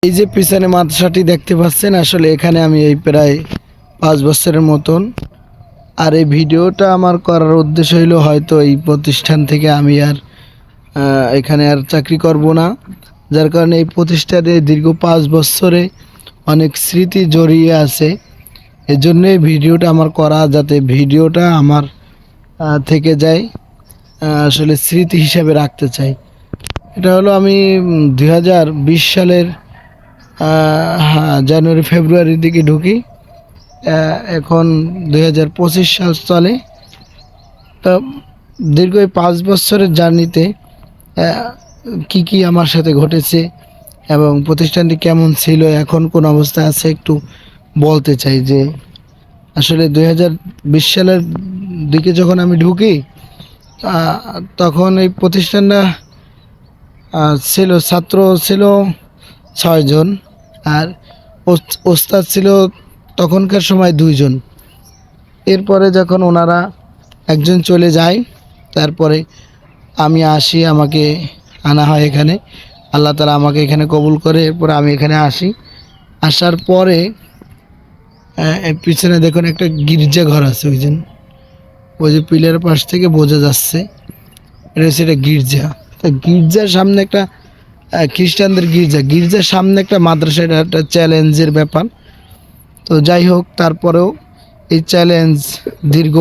এই যে পিছনে মাদ্রাসাটি দেখতে পাচ্ছেন, আসলে এখানে আমি এই প্রায় 5 বছরের মতন। আর এই ভিডিওটা আমার করার উদ্দেশ্য হইলো হয়তো এই প্রতিষ্ঠান থেকে আমি আর এখানে আর চাকরি করব না। যার কারণে এই প্রতিষ্ঠানে দীর্ঘ 5 বছরে অনেক স্মৃতি জড়িয়ে আছে। এজন্য এই ভিডিওটা আমার করা, যাতে ভিডিওটা আমার থেকে যায়, আসলে স্মৃতি হিসাবে রাখতে চাই। এটা হলো আমি 2020 সালের হ্যাঁ, জানুয়ারি ফেব্রুয়ারির দিকে ঢুকি। এখন 2025 সাল চলে। তো দীর্ঘ এই 5 বছরের জার্নিতে কি কি আমার সাথে ঘটেছে এবং প্রতিষ্ঠানটি কেমন ছিল, এখন কোন অবস্থায় আছে, একটু বলতে চাই। যে আসলে 2020 সালের দিকে যখন আমি ঢুকি, তখন এই প্রতিষ্ঠানটা ছিল, ছাত্র ছিল 6 জন, আর ওস্তাদ ছিল তখনকার সময় 2 জন। এরপরে যখন ওনারা একজন চলে যায়, তারপরে আমি আসি, আমাকে আনা হয় এখানে। আল্লাহ তাআলা আমাকে এখানে কবুল করে, এরপরে আমি এখানে আসি। আসার পরে এর পিছনে দেখুন একটা গির্জা ঘর আছে, ওই যে পিলারের পাশ থেকে বোঝা যাচ্ছে, এটা হচ্ছে এটা গির্জা। তা গির্জার সামনে একটা খ্রিস্টানদের গির্জার সামনে একটা মাদ্রাসা, এটা একটা চ্যালেঞ্জের ব্যাপার। তো যাই হোক, তারপরেও এই চ্যালেঞ্জ দীর্ঘ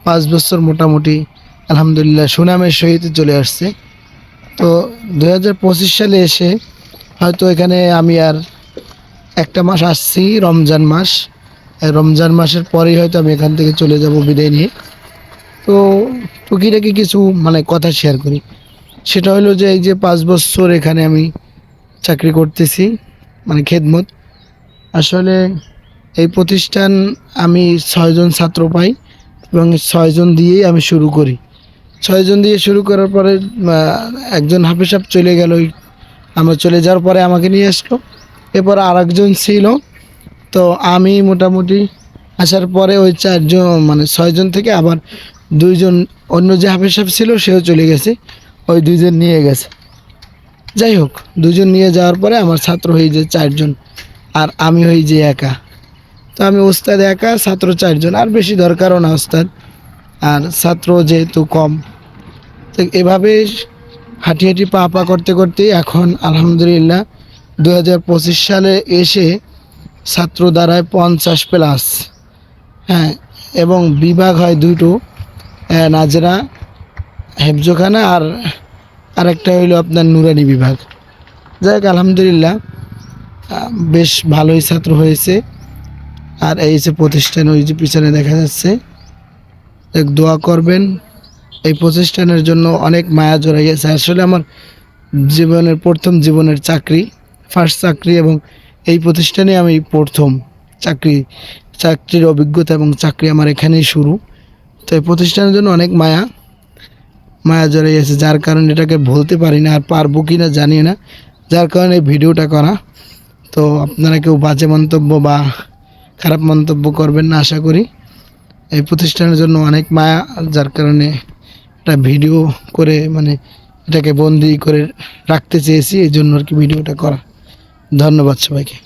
5 বছর মোটামুটি আলহামদুলিল্লাহ সুনামের সহিত চলে আসছে। তো 2025 সালে এসে হয়তো এখানে আমি আর একটা মাস আসছি, রমজান মাস। রমজান মাসের পরেই হয়তো আমি এখান থেকে চলে যাব বিদায় নিয়ে। তো টুকিটাকি কিছু কথা শেয়ার করি। সেটা হলো যে এই যে 5 বছর এখানে আমি চাকরি করতেছি, খেদমত। আসলে এই প্রতিষ্ঠান, আমি 6 জন ছাত্র পাই এবং 6 জন দিয়েই আমি শুরু করি। 6 জন দিয়ে শুরু করার পরে একজন হাফেজ সাহেব চলে গেল। আমরা চলে যাওয়ার পরে আমাকে নিয়ে আসলো। এরপর আর একজন ছিল। তো আমি মোটামুটি আসার পরে ওই 4 জন 6 জন থেকে আবার 2 জন, অন্য যে হাফেজ সাহেব ছিল সেও চলে গেছে, ওই 2 জন নিয়ে গেছে। যাই হোক, 2 জন নিয়ে যাওয়ার পরে আমার ছাত্র হয়ে যায় 4 জন, আর আমি হই যে একা। তো আমি ওস্তাদ একা, ছাত্র 4 জন, আর বেশি দরকারও না ওস্তাদ, আর ছাত্র যেহেতু কম। তো এভাবে হাঁটি হাঁটি পা পা করতে করতে এখন আলহামদুলিল্লাহ 2025 সালে এসে ছাত্র দাঁড়ায় 50+। হ্যাঁ, এবং বিভাগ হয় 2টো, নাজরা হেফজোখানা আর আরেকটা হইলো আপনার নুরানি বিভাগ। যাই হোক, আলহামদুলিল্লাহ বেশ ভালোই ছাত্র হয়েছে। আর এই যে প্রতিষ্ঠান, ওই যে পিছনে দেখা যাচ্ছে, এক দোয়া করবেন। এই প্রতিষ্ঠানের জন্য অনেক মায়া জড়াই গেছে। আসলে আমার জীবনের প্রথম চাকরি, ফার্স্ট চাকরি, এবং এই প্রতিষ্ঠানে আমি প্রথম চাকরির অভিজ্ঞতা এবং চাকরি আমার এখানেই শুরু। তো এই প্রতিষ্ঠানের জন্য অনেক মায়া জড়াই গেছে, যার কারণে এটাকে ভুলতে পারি না, আর পারবো কি না জানি না, যার কারণে এই ভিডিওটা করা। তো আপনারা কেউ বাজে মন্তব্য বা খারাপ মন্তব্য করবেন না আশা করি। এই প্রতিষ্ঠানের জন্য অনেক মায়া, যার কারণে একটা ভিডিও করে এটাকে বন্দি করে রাখতে চেয়েছি, এই জন্য আর কি ভিডিওটা করা। ধন্যবাদ সবাইকে।